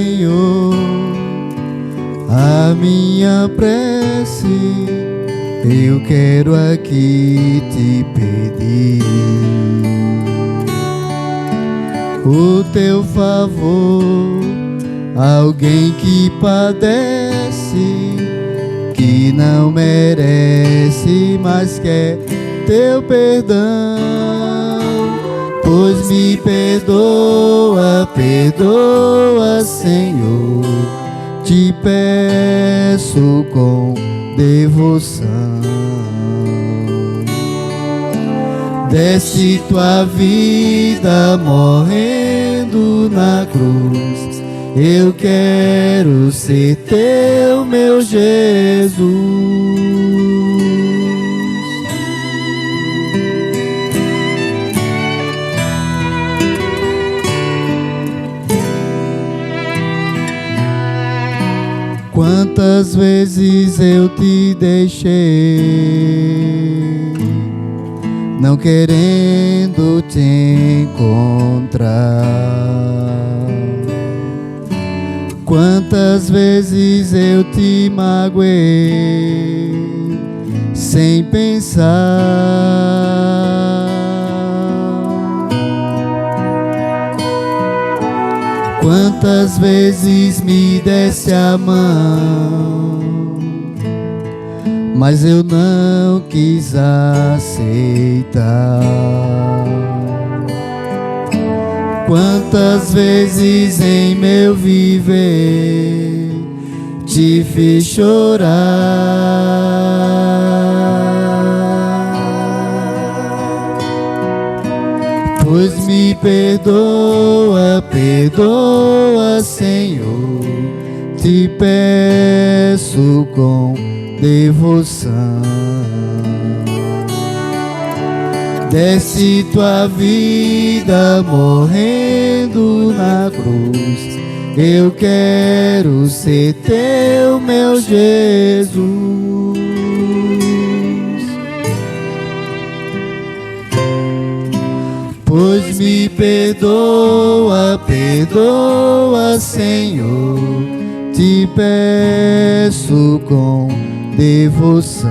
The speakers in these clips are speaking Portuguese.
Senhor, a minha prece eu quero aqui te pedir. O teu favor, alguém que padece, que não merece, mas quer teu perdão. Pois me perdoa, perdoa, Senhor, te peço com devoção. Deste tua vida morrendo na cruz, eu quero ser teu, meu Jesus. Quantas vezes eu te deixei, não querendo te encontrar. Quantas vezes eu te magoei, sem pensar. Quantas vezes me desse a mão, mas eu não quis aceitar. Quantas vezes em meu viver te fiz chorar. Pois me perdoa, perdoa, Senhor, te peço com devoção. Desse tua vida morrendo na cruz, eu quero ser teu, meu Jesus. Pois me perdoa, perdoa, Senhor, te peço com devoção.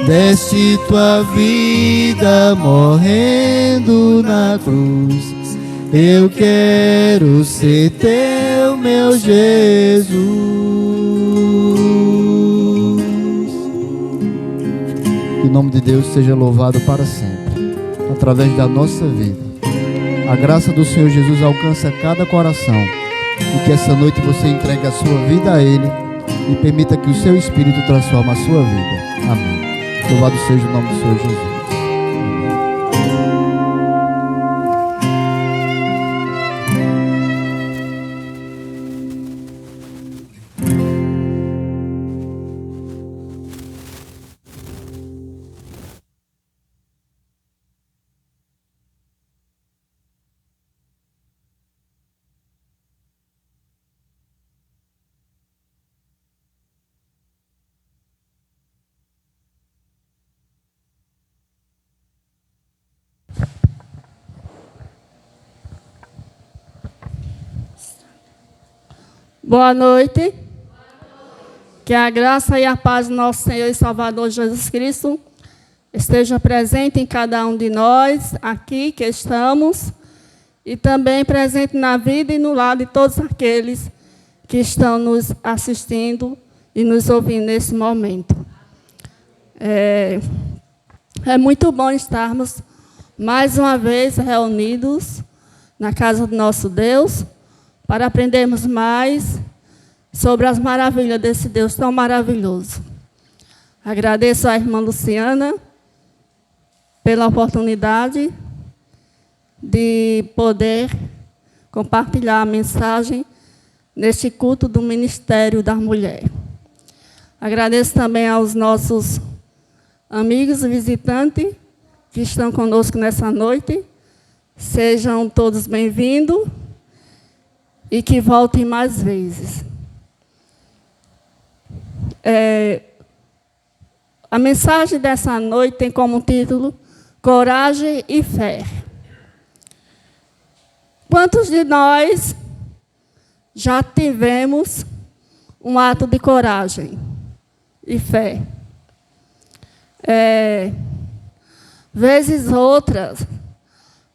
Deste tua vida morrendo na cruz, eu quero ser teu, meu Jesus. Que o nome de Deus seja louvado para sempre, através da nossa vida. A graça do Senhor Jesus alcança cada coração, e que essa noite você entregue a sua vida a Ele e permita que o seu Espírito transforme a sua vida. Amém. Louvado seja o nome do Senhor Jesus. Boa noite. Que a graça e a paz do nosso Senhor e Salvador Jesus Cristo esteja presente em cada um de nós aqui que estamos, e também presente na vida e no lar de todos aqueles que estão nos assistindo e nos ouvindo nesse momento. É muito bom estarmos mais uma vez reunidos na casa do nosso Deus, para aprendermos mais sobre as maravilhas desse Deus tão maravilhoso. Agradeço à irmã Luciana pela oportunidade de poder compartilhar a mensagem neste culto do Ministério da Mulher. Agradeço também aos nossos amigos e visitantes que estão conosco nessa noite. Sejam todos bem-vindos e que voltem mais vezes. A mensagem dessa noite tem como título Coragem e Fé. Quantos de nós já tivemos um ato de coragem e fé? Vezes outras,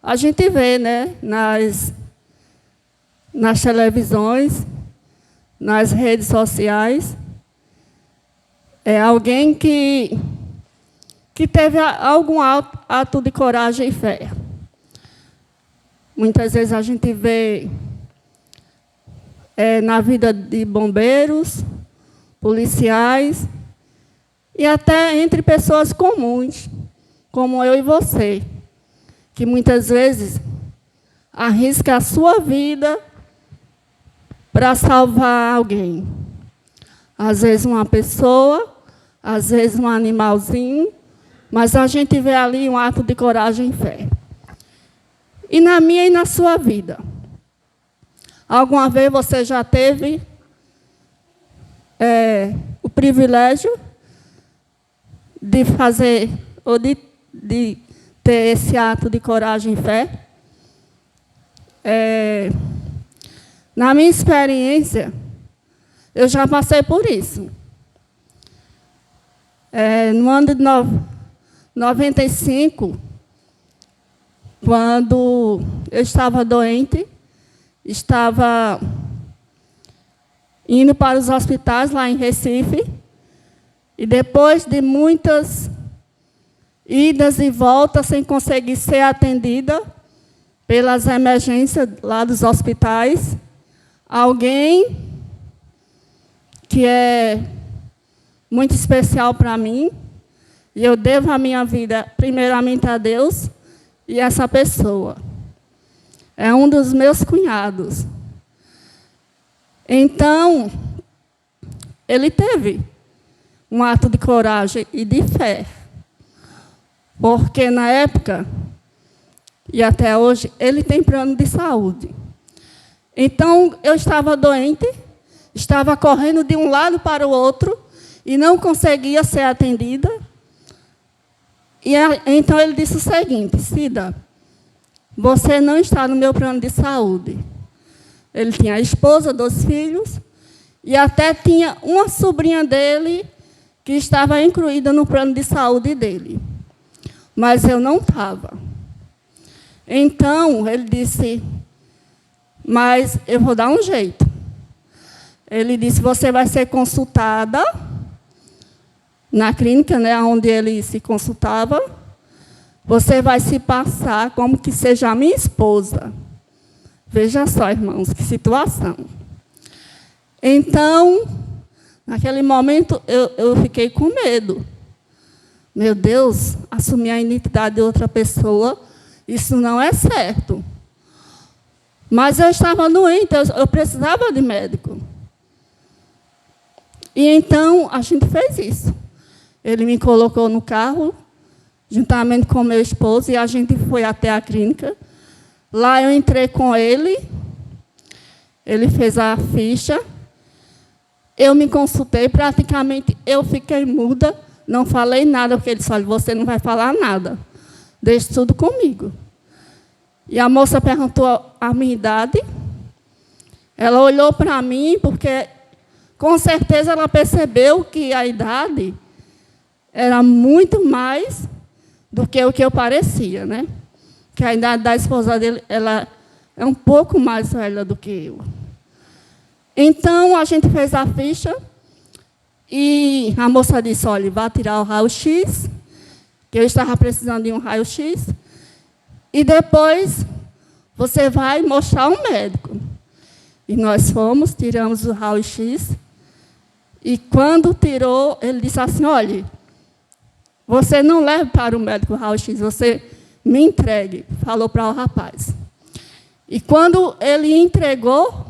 a gente vê, né, nas televisões, nas redes sociais, alguém que teve algum ato de coragem e fé. Muitas vezes a gente vê na vida de bombeiros, policiais, e até entre pessoas comuns, como eu e você, que muitas vezes arrisca a sua vida para salvar alguém. Às vezes uma pessoa, às vezes um animalzinho, mas a gente vê ali um ato de coragem e fé. E na minha e na sua vida? Alguma vez você já teve o privilégio de fazer, ou de ter esse ato de coragem e fé? Na minha experiência, eu já passei por isso. No ano de 95, quando eu estava doente, estava indo para os hospitais lá em Recife, e depois de muitas idas e voltas sem conseguir ser atendida pelas emergências lá dos hospitais, alguém que é muito especial para mim, e eu devo a minha vida primeiramente a Deus e essa pessoa. É um dos meus cunhados. Então, ele teve um ato de coragem e de fé, porque na época, e até hoje, ele tem plano de saúde. Então, eu estava doente, estava correndo de um lado para o outro, e não conseguia ser atendida. E então ele disse o seguinte: Cida, você não está no meu plano de saúde. Ele tinha a esposa, 2 filhos, e até tinha uma sobrinha dele que estava incluída no plano de saúde dele. Mas eu não estava. Então, ele disse, mas eu vou dar um jeito. Ele disse, você vai ser consultada na clínica, né, onde ele se consultava. Você vai se passar como que seja a minha esposa. Veja só, irmãos, que situação. Então, naquele momento, eu fiquei com medo. Meu Deus, assumir a identidade de outra pessoa, isso não é certo. Mas eu estava doente, eu precisava de médico. E então, a gente fez isso. Ele me colocou no carro, juntamente com meu esposo, e a gente foi até a clínica. Lá eu entrei com ele, ele fez a ficha, eu me consultei, praticamente eu fiquei muda, não falei nada, porque ele disse, olha, você não vai falar nada, deixe tudo comigo. E a moça perguntou a minha idade, ela olhou para mim, porque com certeza ela percebeu que a idade era muito mais do que o que eu parecia, né? Que a idade da esposa dele, ela é um pouco mais velha do que eu. Então, a gente fez a ficha e a moça disse, olha, vá tirar o raio-x, que eu estava precisando de um raio-x, e depois você vai mostrar um médico. E nós fomos, tiramos o raio-x, e quando tirou, ele disse assim, olha, você não leva para o médico o raio-x, você me entregue, falou para o rapaz. E quando ele entregou,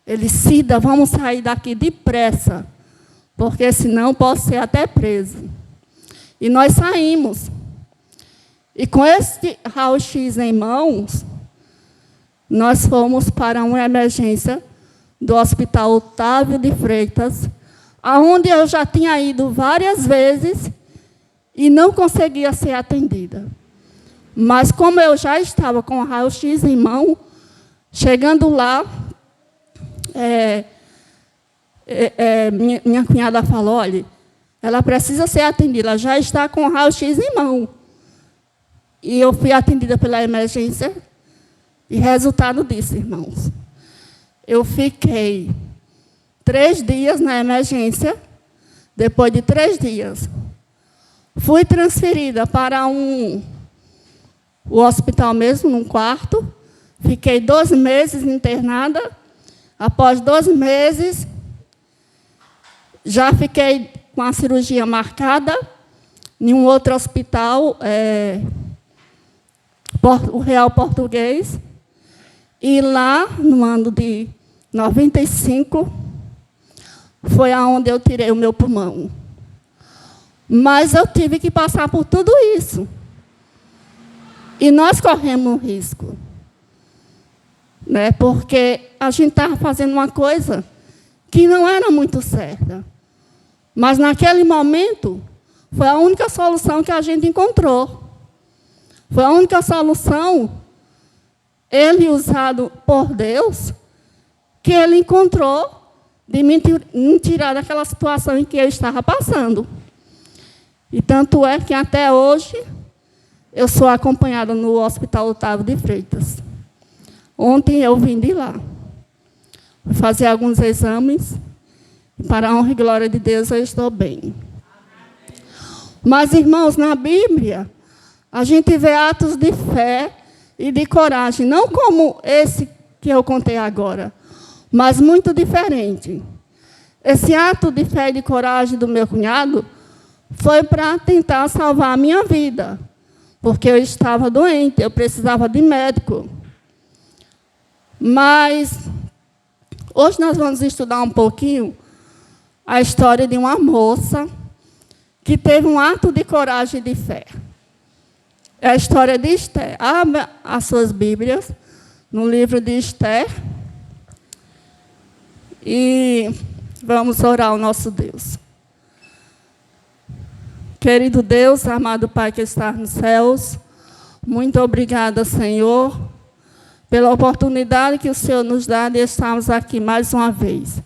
ele disse, Cida, vamos sair daqui depressa, porque senão posso ser até preso. E nós saímos. E com esse raio-x em mãos, nós fomos para uma emergência do Hospital Otávio de Freitas, aonde eu já tinha ido várias vezes e não conseguia ser atendida. Mas como eu já estava com o raio-x em mão, Chegando lá, minha cunhada falou, olha, ela precisa ser atendida, ela já está com o raio-x em mão. E eu fui atendida pela emergência, e resultado disso, irmãos, eu fiquei 3 dias na emergência. Depois de 3 dias, fui transferida para o hospital mesmo, num quarto. Fiquei 12 meses internada. Após 12 meses, já fiquei com a cirurgia marcada em um outro hospital, o Real Português. E lá, no ano de 95, foi aonde eu tirei o meu pulmão. Mas eu tive que passar por tudo isso. E nós corremos um risco. Né? Porque a gente estava fazendo uma coisa que não era muito certa. Mas, naquele momento, foi a única solução que a gente encontrou. Foi a única solução, ele usado por Deus, que ele encontrou de me tirar daquela situação em que eu estava passando. E tanto é que, até hoje, eu sou acompanhada no Hospital Otávio de Freitas. Ontem eu vim de lá. Fui fazer alguns exames, e, para a honra e glória de Deus, eu estou bem. Mas, irmãos, na Bíblia, a gente vê atos de fé e de coragem, não como esse que eu contei agora, mas muito diferente. Esse ato de fé e de coragem do meu cunhado foi para tentar salvar a minha vida, porque eu estava doente, eu precisava de médico. Mas hoje nós vamos estudar um pouquinho a história de uma moça que teve um ato de coragem e de fé. É a história de Esther. Abra as suas Bíblias no livro de Esther. E vamos orar ao nosso Deus. Querido Deus, amado Pai que está nos céus, muito obrigada, Senhor, pela oportunidade que o Senhor nos dá de estarmos aqui mais uma vez.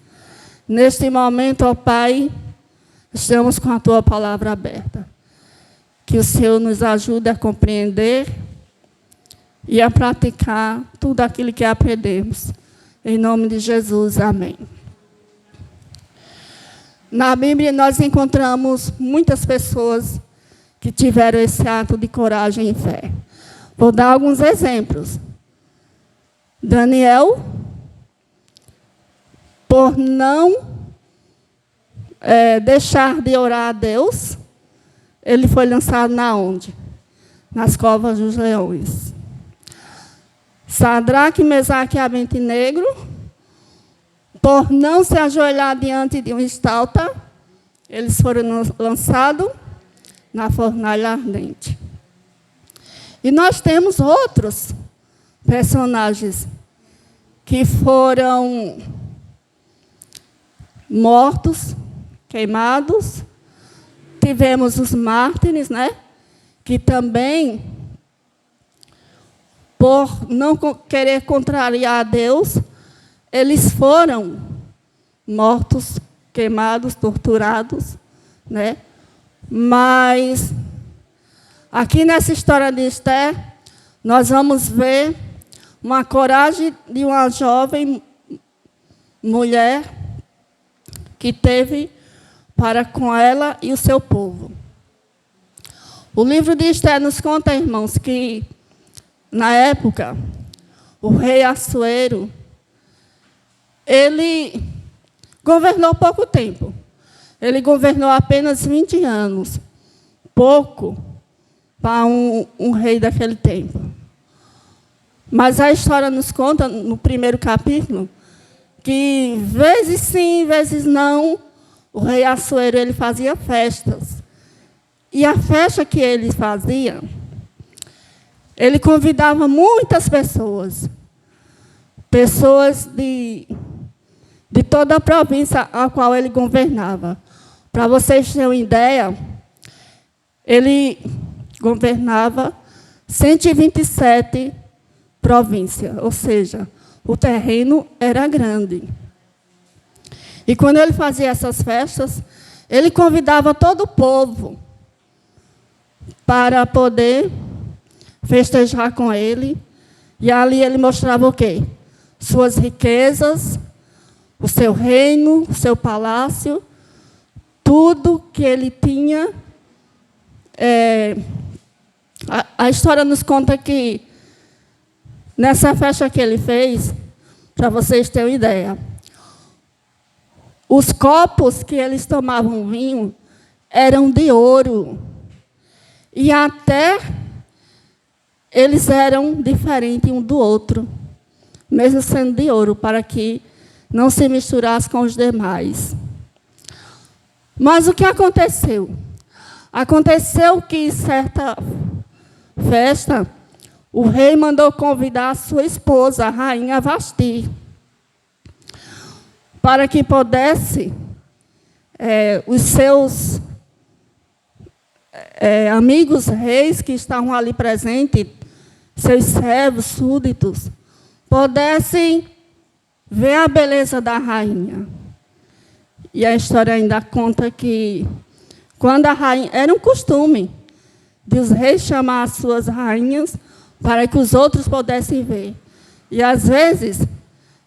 Neste momento, ó Pai, estamos com a Tua palavra aberta. Que o Senhor nos ajude a compreender e a praticar tudo aquilo que aprendemos. Em nome de Jesus, amém. Na Bíblia, nós encontramos muitas pessoas que tiveram esse ato de coragem e fé. Vou dar alguns exemplos. Daniel, por não deixar de orar a Deus, ele foi lançado na onde? Nas covas dos leões. Sadraque, Mesaque e Abednego, por não se ajoelhar diante de uma estátua, eles foram lançados na fornalha ardente. E nós temos outros personagens que foram mortos, queimados. Tivemos os mártires, né? Que também, por não querer contrariar a Deus, eles foram mortos, queimados, torturados, né? Mas, aqui nessa história de Esther, nós vamos ver uma coragem de uma jovem mulher que teve para com ela e o seu povo. O livro de Esther nos conta, irmãos, que, na época, o rei Assuero, ele governou pouco tempo. Ele governou apenas 20 anos. Pouco para um rei daquele tempo. Mas a história nos conta, no primeiro capítulo, que, vezes sim, vezes não, o rei Assuero ele fazia festas. E a festa que ele fazia, ele convidava muitas pessoas. Pessoas de toda a província a qual ele governava. Para vocês terem uma ideia, ele governava 127 províncias, ou seja, o terreno era grande. E quando ele fazia essas festas, ele convidava todo o povo para poder festejar com ele. E ali ele mostrava o quê? Suas riquezas, o seu reino, o seu palácio, tudo que ele tinha. A história nos conta que, nessa festa que ele fez, para vocês terem uma ideia, os copos que eles tomavam vinho eram de ouro. E até eles eram diferentes um do outro, mesmo sendo de ouro, para que não se misturasse com os demais. Mas o que aconteceu? Aconteceu que, em certa festa, o rei mandou convidar a sua esposa, a rainha Vasti, para que pudesse os seus amigos reis que estavam ali presentes, seus servos, súditos, pudessem ver a beleza da rainha. E a história ainda conta que, quando a rainha... Era um costume de os reis chamar as suas rainhas para que os outros pudessem ver. E, às vezes,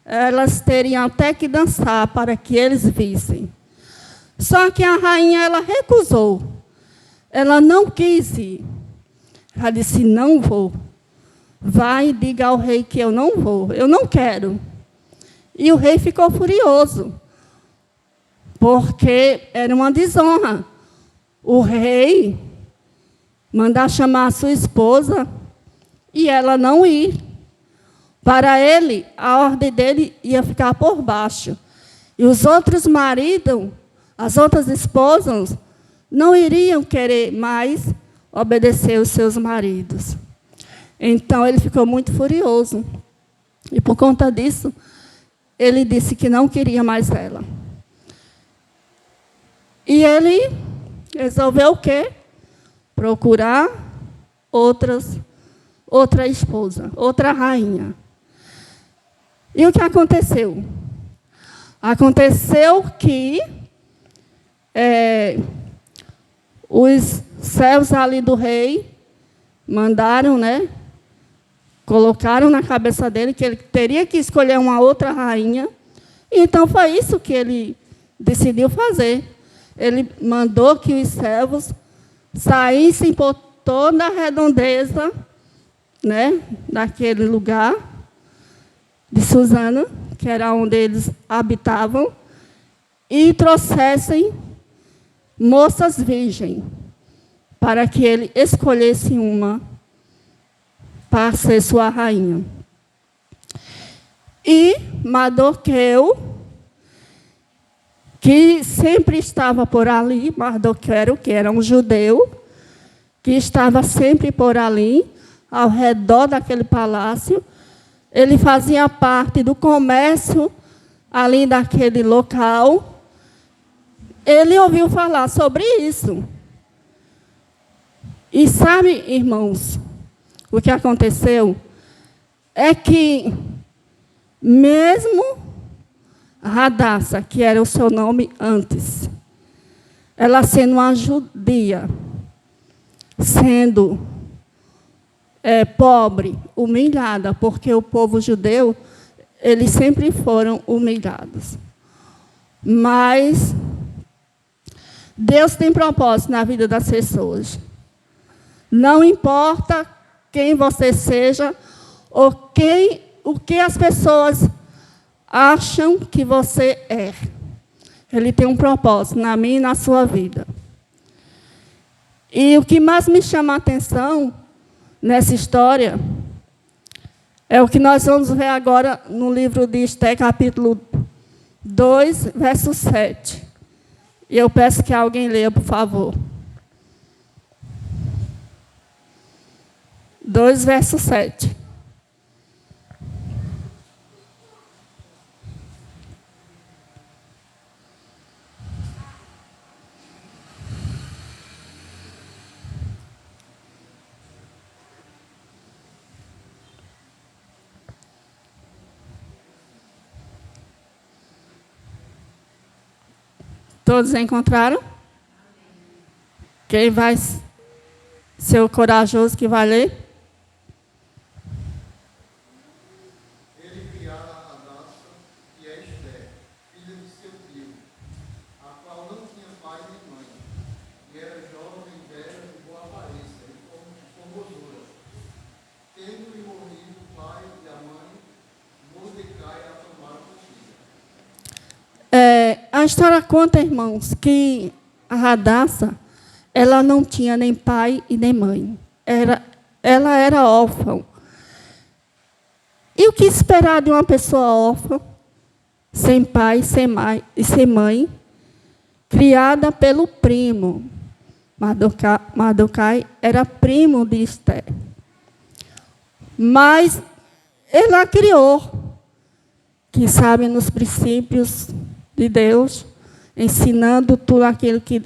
elas teriam até que dançar para que eles vissem. Só que a rainha, ela recusou. Ela não quis ir. Ela disse, não vou. Vai e diga ao rei que eu não vou. Eu não quero. E o rei ficou furioso, porque era uma desonra o rei mandar chamar a sua esposa e ela não ir. Para ele, a ordem dele ia ficar por baixo. E os outros maridos, as outras esposas, não iriam querer mais obedecer os seus maridos. Então, ele ficou muito furioso. E, por conta disso, ele disse que não queria mais ela. E ele resolveu o quê? Procurar outra esposa, outra rainha. E o que aconteceu? Aconteceu que os servos ali do rei mandaram, colocaram na cabeça dele que ele teria que escolher uma outra rainha. Então, foi isso que ele decidiu fazer. Ele mandou que os servos saíssem por toda a redondeza, daquele lugar de Susana, que era onde eles habitavam, e trouxessem moças virgens, para que ele escolhesse uma para ser sua rainha. E Mardoqueu, que sempre estava por ali, Mardoqueu, que era um judeu, que estava sempre por ali, ao redor daquele palácio, ele fazia parte do comércio ali daquele local. Ele ouviu falar sobre isso. E sabe, irmãos, o que aconteceu é que, mesmo Radassa, que era o seu nome antes, ela sendo uma judia, sendo pobre, humilhada, porque o povo judeu, eles sempre foram humilhados. Mas Deus tem propósito na vida das pessoas. Não importa quem você seja, ou o que as pessoas acham que você é. Ele tem um propósito na minha e na sua vida. E o que mais me chama a atenção nessa história é o que nós vamos ver agora no livro de Esther, capítulo 2, verso 7. E eu peço que alguém leia, por favor. 2, verso 7. Todos encontraram? Quem vai ser o corajoso que vai ler? Ele criara Radassa e Esther, filha de seu tio, a qual não tinha pai nem mãe, e era jovem, velha, de boa aparência e formosura. Tendo-lhe morrido o pai e a mãe, Mordecai a tomaram por filha. A história conta, irmãos, que a Radassa, ela não tinha nem pai e nem mãe. Ela era órfã. E o que esperar de uma pessoa órfã, sem pai, sem mãe, criada pelo primo? Mardocai era primo de Esther. Mas ele a criou, que sabe nos princípios de Deus, ensinando tudo aquilo que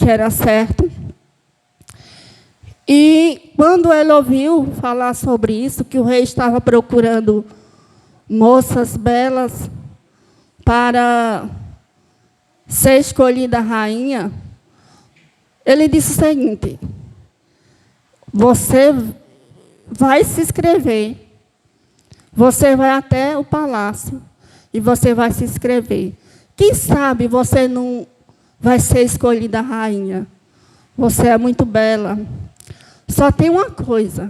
era certo. E quando ele ouviu falar sobre isso, que o rei estava procurando moças belas para ser escolhida rainha, ele disse o seguinte: você vai se inscrever, você vai até o palácio e você vai se inscrever. Quem sabe você não vai ser escolhida rainha? Você é muito bela. Só tem uma coisa: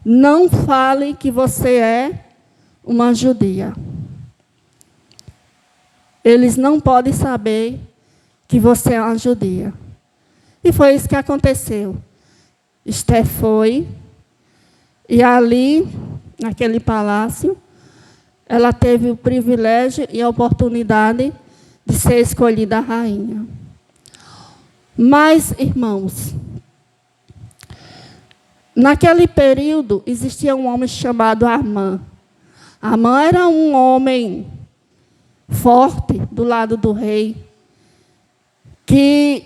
não fale que você é uma judia. Eles não podem saber que você é uma judia. E foi isso que aconteceu. Esther foi, e ali, naquele palácio, ela teve o privilégio e a oportunidade de ser escolhida rainha. Mas, irmãos, naquele período existia um homem chamado Amã. Amã era um homem forte do lado do rei, que,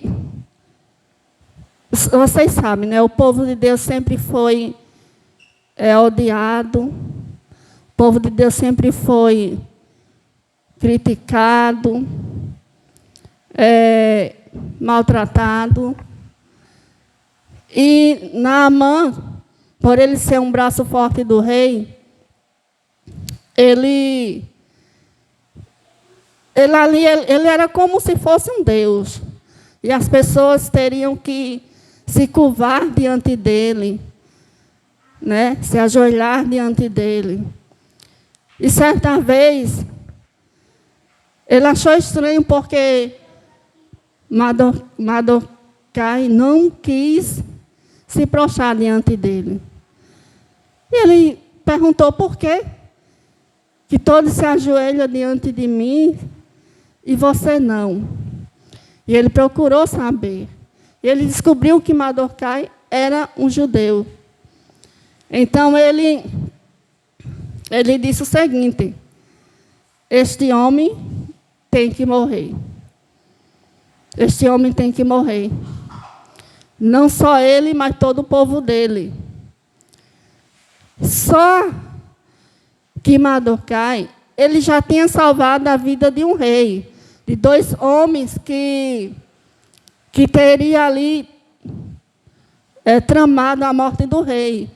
vocês sabem, né? O povo de Deus sempre foi odiado, o povo de Deus sempre foi criticado, maltratado. E Naamã, por ele ser um braço forte do rei, ele era como se fosse um Deus. E as pessoas teriam que se curvar diante dele, né? Se ajoelhar diante dele. E certa vez, ele achou estranho porque Mardocai não quis se prostrar diante dele. E ele perguntou por quê? Que todos se ajoelham diante de mim e você não. E ele procurou saber. E ele descobriu que Mardocai era um judeu. Então ele disse o seguinte: este homem tem que morrer. Este homem tem que morrer. Não só ele, mas todo o povo dele. Só que Mardocai, ele já tinha salvado a vida de um rei, de dois homens que teria ali tramado a morte do rei.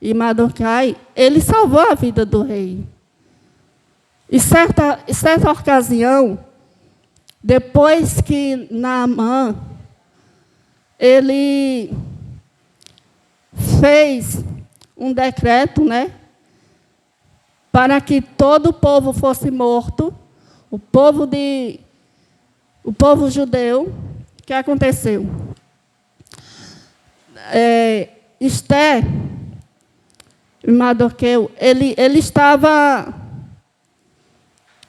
E Mardocai, ele salvou a vida do rei. E certa ocasião, depois que Naamã, ele fez um decreto, né, para que todo o povo fosse morto, o povo judeu. O que aconteceu? Esther e Mardoqueu, ele estava,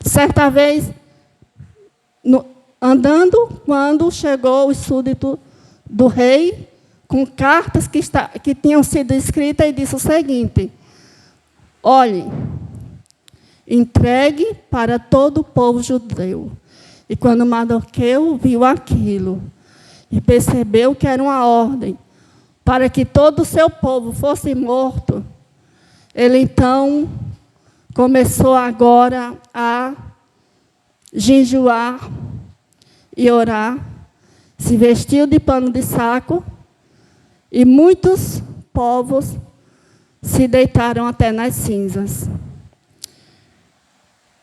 certa vez, andando, quando chegou o súdito do rei, com cartas que tinham sido escritas, e disse o seguinte: olhe, entregue para todo o povo judeu. E quando Mardoqueu viu aquilo, e percebeu que era uma ordem para que todo o seu povo fosse morto, ele então começou agora a jejuar e orar, se vestiu de pano de saco, e muitos povos se deitaram até nas cinzas.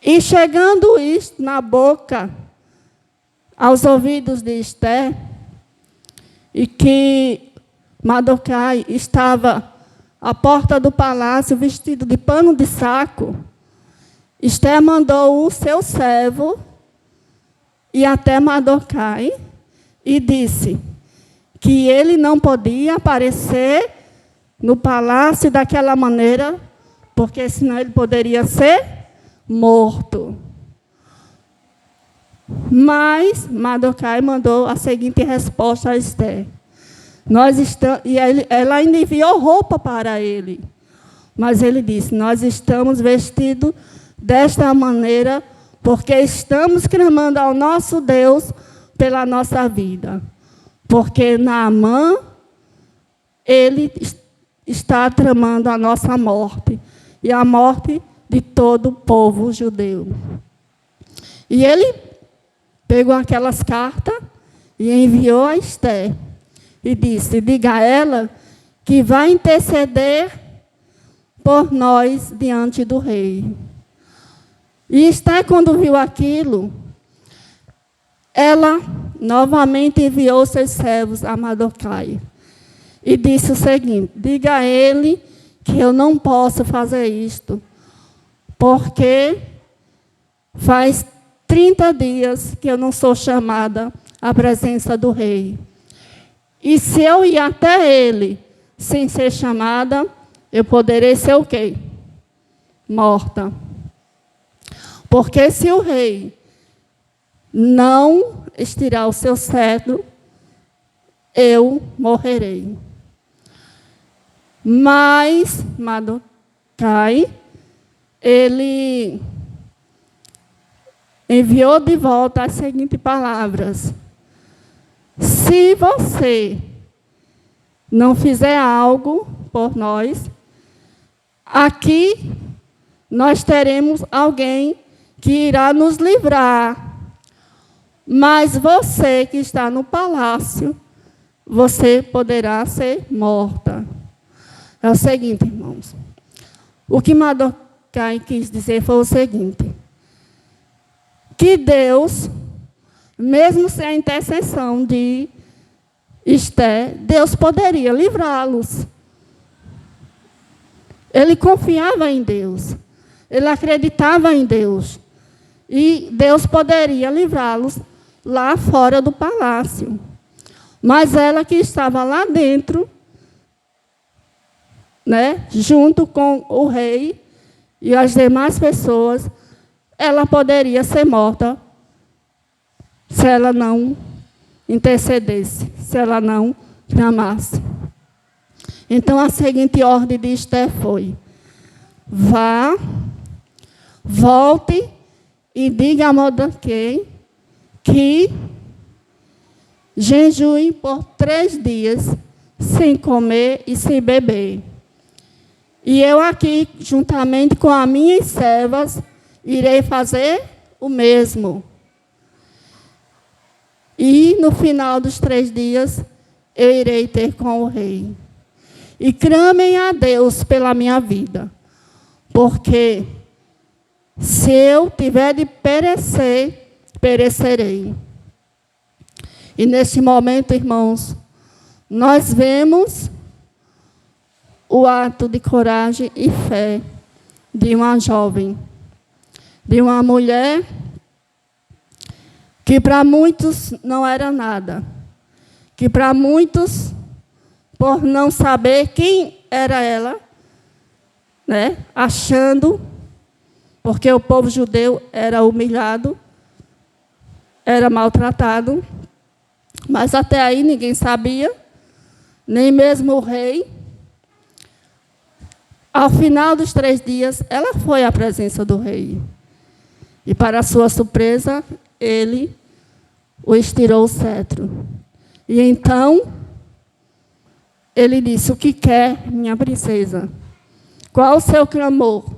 E chegando isto na boca, aos ouvidos de Esther, e que Mardoquai estava à porta do palácio vestido de pano de saco, Esther mandou o seu servo e até Mardoquai e disse que ele não podia aparecer no palácio daquela maneira, porque senão ele poderia ser morto. Mas Mardoquai mandou a seguinte resposta a Esther. Ela ainda enviou roupa para ele. Mas ele disse, nós estamos vestidos desta maneira porque estamos clamando ao nosso Deus pela nossa vida. Porque Naamã, ele está tramando a nossa morte e a morte de todo o povo judeu. E ele pegou aquelas cartas e enviou a Esther. E disse, diga a ela que vai interceder por nós diante do rei. E Esther, quando viu aquilo, ela novamente enviou seus servos a Mardoquai. E disse o seguinte, diga a ele que eu não posso fazer isto, porque faz 30 dias que eu não sou chamada à presença do rei. E se eu ir até ele sem ser chamada, eu poderei ser o quê? Morta. Porque se o rei não estirar o seu cetro, eu morrerei. Mas Mardoquai, ele enviou de volta as seguintes palavras. Se você não fizer algo por nós, aqui nós teremos alguém que irá nos livrar. Mas você que está no palácio, você poderá ser morta. É o seguinte, irmãos. O que Mardoquai quis dizer foi o seguinte. Que Deus, mesmo sem a intercessão de Esther, Deus poderia livrá-los. Ele confiava em Deus. Ele acreditava em Deus. E Deus poderia livrá-los lá fora do palácio. Mas ela que estava lá dentro, né, junto com o rei e as demais pessoas, ela poderia ser morta se ela não intercedesse, se ela não clamasse. Então, a seguinte ordem de Esther foi: vá, volte e diga a Mardoquai que jejue por 3 dias, sem comer e sem beber. E eu aqui, juntamente com as minhas servas, irei fazer o mesmo. E no final dos 3 dias, eu irei ter com o rei. E clamem a Deus pela minha vida, porque se eu tiver de perecer, perecerei. E nesse momento, irmãos, nós vemos o ato de coragem e fé de uma jovem, de uma mulher que para muitos não era nada, que para muitos, por não saber quem era ela, né, achando, porque o povo judeu era humilhado, era maltratado, mas até aí ninguém sabia, nem mesmo o rei. Ao final dos 3 dias, ela foi à presença do rei. E, para sua surpresa, ele o estirou o cetro. E então, ele disse: o que quer, minha princesa? Qual o seu clamor?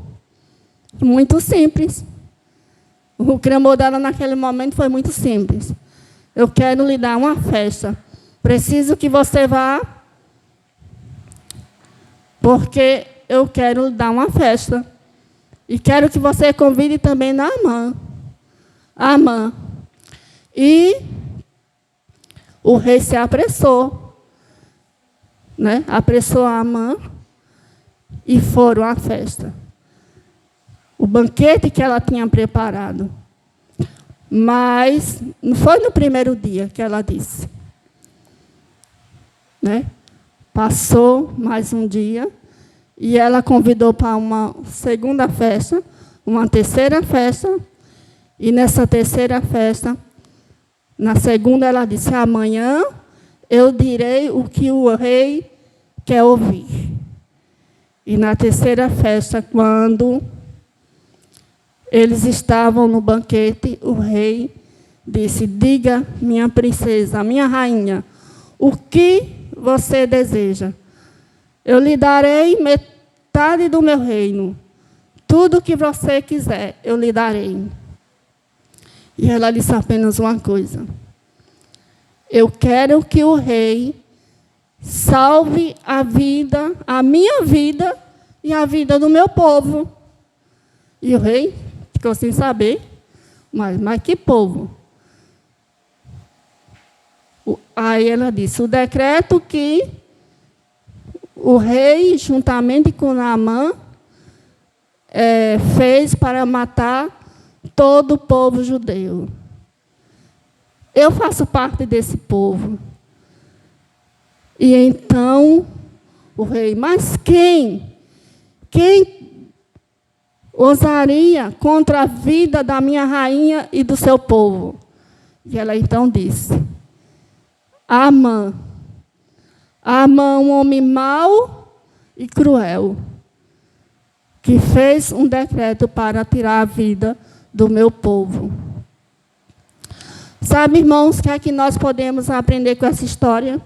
Muito simples. O clamor dela naquele momento foi muito simples. eu quero lhe dar uma festa. Preciso que você vá, porque eu quero lhe dar uma festa. E quero que você convide também Naamã. Amã. E o rei se apressou, né? Apressou Amã e foram à festa. O banquete que ela tinha preparado. Mas não foi no primeiro dia que ela disse, né? Passou mais um dia e ela convidou para uma segunda festa, uma terceira festa. E nessa terceira festa, na segunda ela disse: amanhã eu direi o que o rei quer ouvir. E na terceira festa, quando eles estavam no banquete, o rei disse: diga, minha princesa, minha rainha, o que você deseja? Eu lhe darei metade do meu reino. Tudo que você quiser, eu lhe darei. E ela disse apenas uma coisa: eu quero que o rei salve a vida, a minha vida e a vida do meu povo. E o rei ficou sem saber, mas que povo? Aí ela disse: o decreto que o rei, juntamente com Naamã, fez para matar todo o povo judeu. Eu faço parte desse povo. E então o rei: mas quem ousaria contra a vida da minha rainha e do seu povo? E ela então disse: Amã, um homem mau e cruel, que fez um decreto para tirar a vida do meu povo. Sabe, irmãos, o que é que nós podemos aprender com essa história?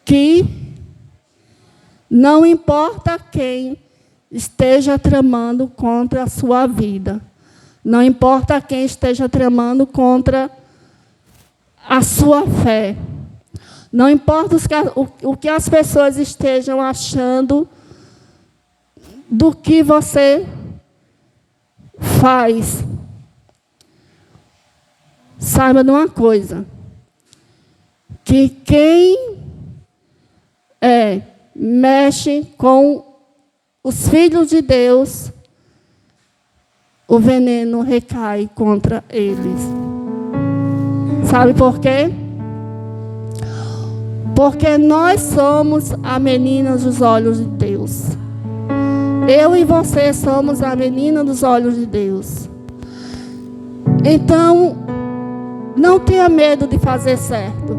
Que não importa quem esteja tramando contra a sua vida, não importa quem esteja tramando contra a sua fé, não importa o que as pessoas estejam achando do que você faz. Saiba de uma coisa, que quem mexe com os filhos de Deus, o veneno recai contra eles. Sabe por quê? Porque nós somos a menina dos olhos de Deus. Eu e você somos a menina dos olhos de Deus. Então, não tenha medo de fazer certo.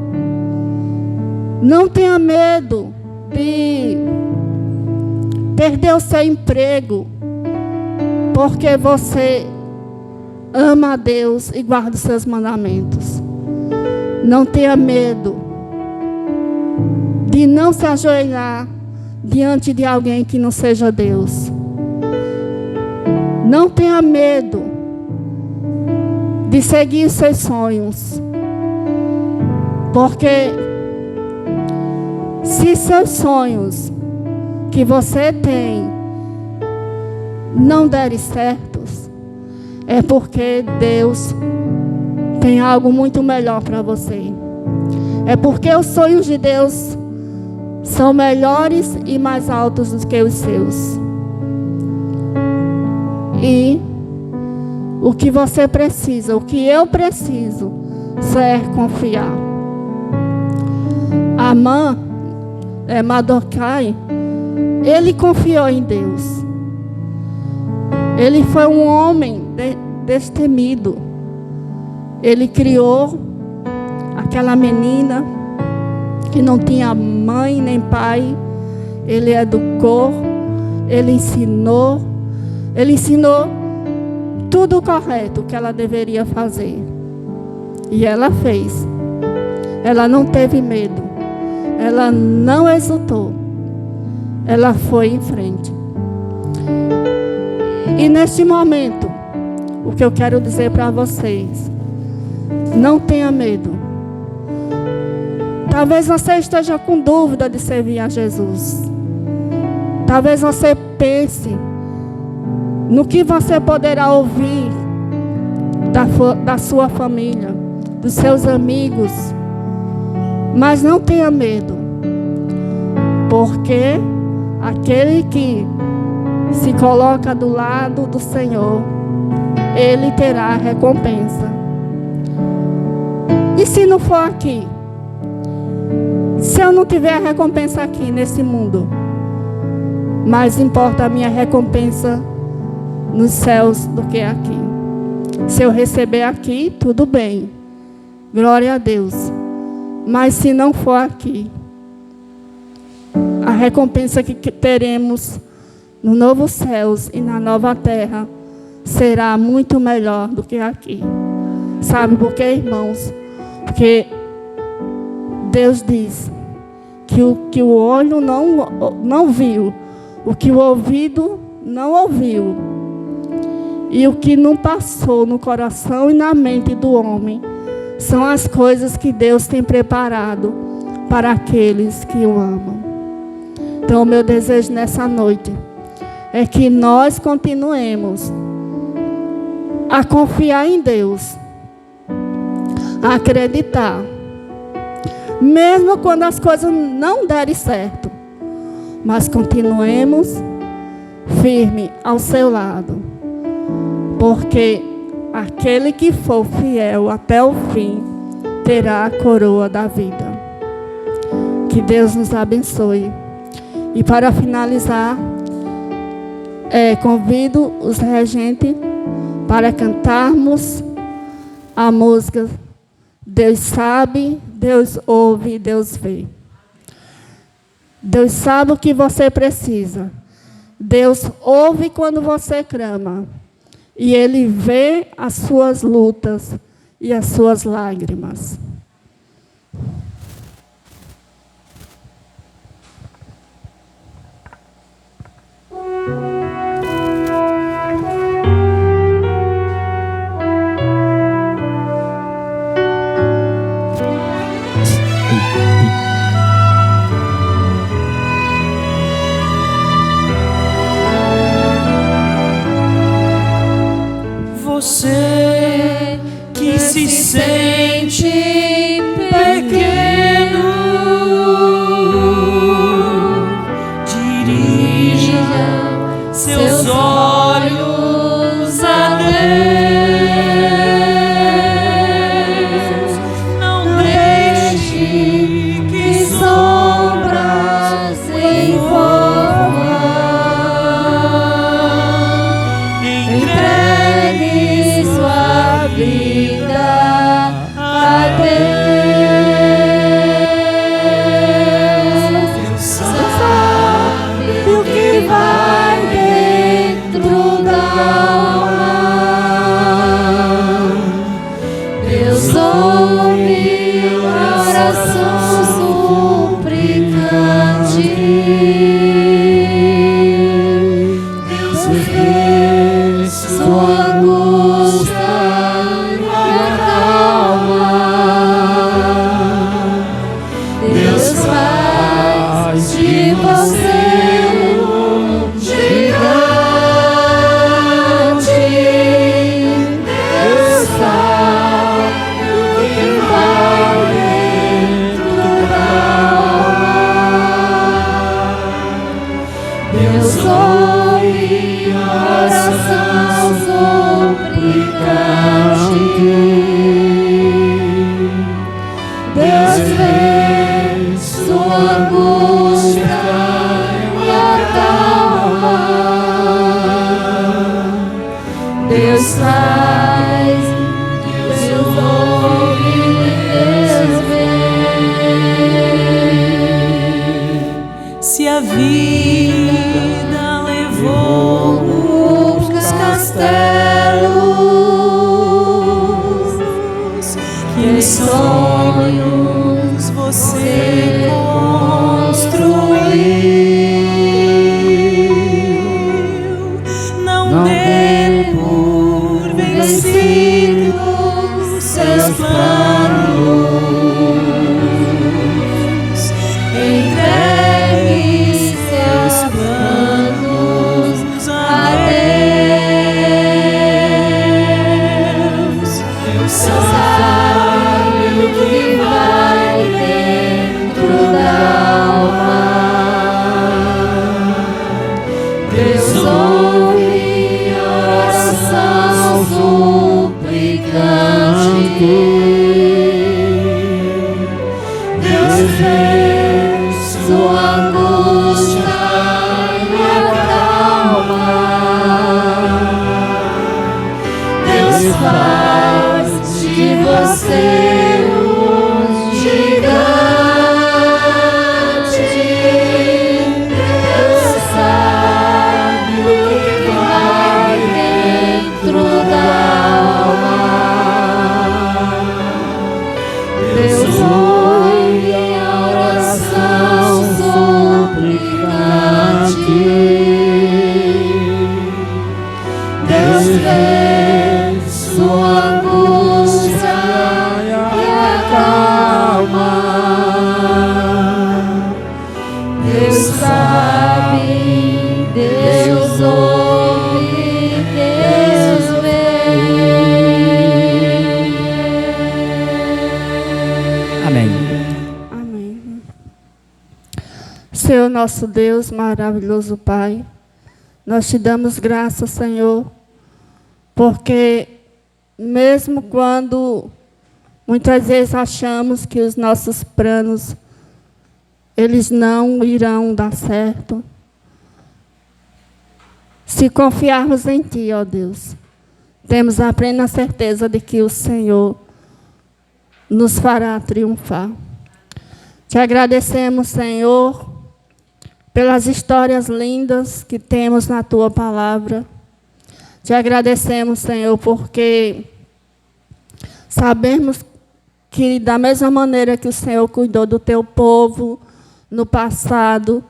Não tenha medo de perder o seu emprego, porque você ama a Deus e guarda os seus mandamentos. Não tenha medo de não se ajoelhar diante de alguém que não seja Deus. Não tenha medo de seguir os seus sonhos, porque se seus sonhos que você tem não derem certos, é porque Deus tem algo muito melhor para você. É porque os sonhos de Deus são melhores e mais altos do que os seus. E o que você precisa, o que eu preciso, é confiar. Amã, Mardoquai, ele confiou em Deus. Ele foi um homem destemido. Ele criou aquela menina que não tinha mãe nem pai. Ele educou, ele ensinou tudo o correto que ela deveria fazer. E ela fez. Ela não teve medo. Ela não exultou. Ela foi em frente. E neste momento, o que eu quero dizer para vocês, Não tenha medo. Talvez você esteja com dúvida de servir a Jesus. Talvez você pense no que você poderá ouvir da sua família, dos seus amigos. Mas não tenha medo, porque aquele que se coloca do lado do Senhor, ele terá recompensa. E se não for aqui? Se eu não tiver recompensa aqui nesse mundo, mais importa a minha recompensa nos céus do que aqui. Se eu receber aqui, tudo bem. Glória a Deus. Mas se não for aqui, a recompensa que teremos no novo céus e na nova terra será muito melhor do que aqui. Sabe por quê, irmãos? Porque Deus diz que o que o olho não viu, o que o ouvido não ouviu, e o que não passou no coração e na mente do homem, são as coisas que Deus tem preparado para aqueles que o amam. Então, o meu desejo nessa noite é que nós continuemos a confiar em Deus, a acreditar, mesmo quando as coisas não derem certo, mas continuemos firme ao seu lado, porque aquele que for fiel até o fim terá a coroa da vida. Que Deus nos abençoe. E para finalizar, convido os regentes para cantarmos a música Deus sabe, Deus ouve, Deus vê. Deus sabe o que você precisa. Deus ouve quando você clama. E Ele vê as suas lutas e as suas lágrimas. Você que se sente pequeno, dirija seus olhos a Deus. Não deixe que sombras envolvam. Entregue sua vida a Deus. Deus sabe o que vai dentro da alma. Deus ouve a oração suplicante. Deus vê sua angústia e acalma. Deus faz de você um gigante. Deus sabe o que vai dentro da alma. Deus ouve a oração suplicante. Deus vê sua angústia e acalma. Deus faz, Deus ouve, Deus vê. Se a vida levou os castelos que em sonhos você construiu, não dê por vencidos seus sua angústia me acalma. Deus faz de você um gigante. Deus sabe o que vai dentro da alma. Deus ouve a oração suplicante. Deus vê sua angústia e acalma. Deus sabe, Deus ouve, Deus vê. Amém. Amém. Senhor nosso Deus, maravilhoso Pai, nós te damos graças, Senhor, porque mesmo quando muitas vezes achamos que os nossos planos eles não irão dar certo, se confiarmos em Ti, ó Deus, temos a plena certeza de que o Senhor nos fará triunfar. Te agradecemos, Senhor, pelas histórias lindas que temos na Tua palavra. Te agradecemos, Senhor, porque sabemos que da mesma maneira que o Senhor cuidou do Teu povo no passado,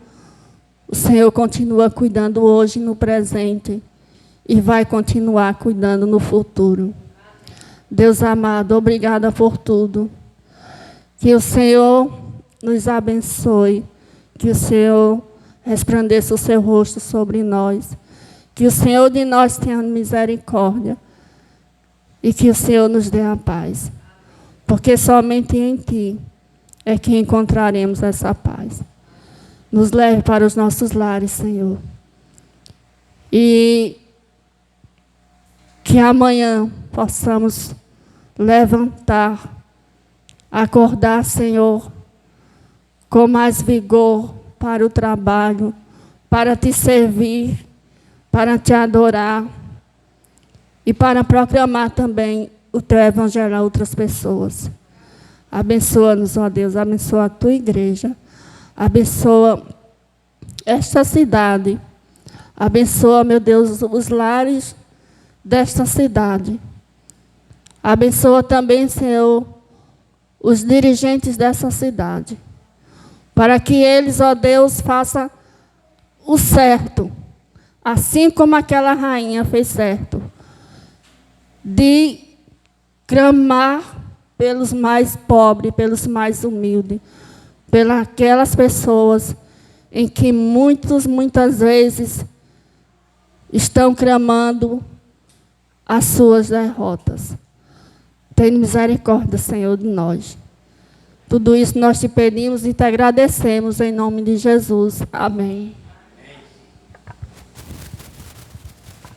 o Senhor continua cuidando hoje no presente e vai continuar cuidando no futuro. Deus amado, obrigada por tudo. Que o Senhor nos abençoe, que o Senhor resplandeça o seu rosto sobre nós, que o Senhor de nós tenha misericórdia e que o Senhor nos dê a paz, porque somente em Ti é que encontraremos essa paz. Nos leve para os nossos lares, Senhor, e que amanhã possamos levantar, acordar, Senhor, com mais vigor para o trabalho, para Te servir, para Te adorar e para proclamar também o Teu Evangelho a outras pessoas. Abençoa-nos, ó Deus, abençoa a Tua igreja, abençoa esta cidade, abençoa, meu Deus, os lares desta cidade. Abençoa também, Senhor, os dirigentes dessa cidade, para que eles, ó Deus, façam o certo, assim como aquela rainha fez certo, de clamar pelos mais pobres, pelos mais humildes, pelas aquelas pessoas em que muitas vezes estão clamando as suas derrotas. Tem misericórdia, Senhor, de nós. Tudo isso nós Te pedimos e Te agradecemos em nome de Jesus. Amém.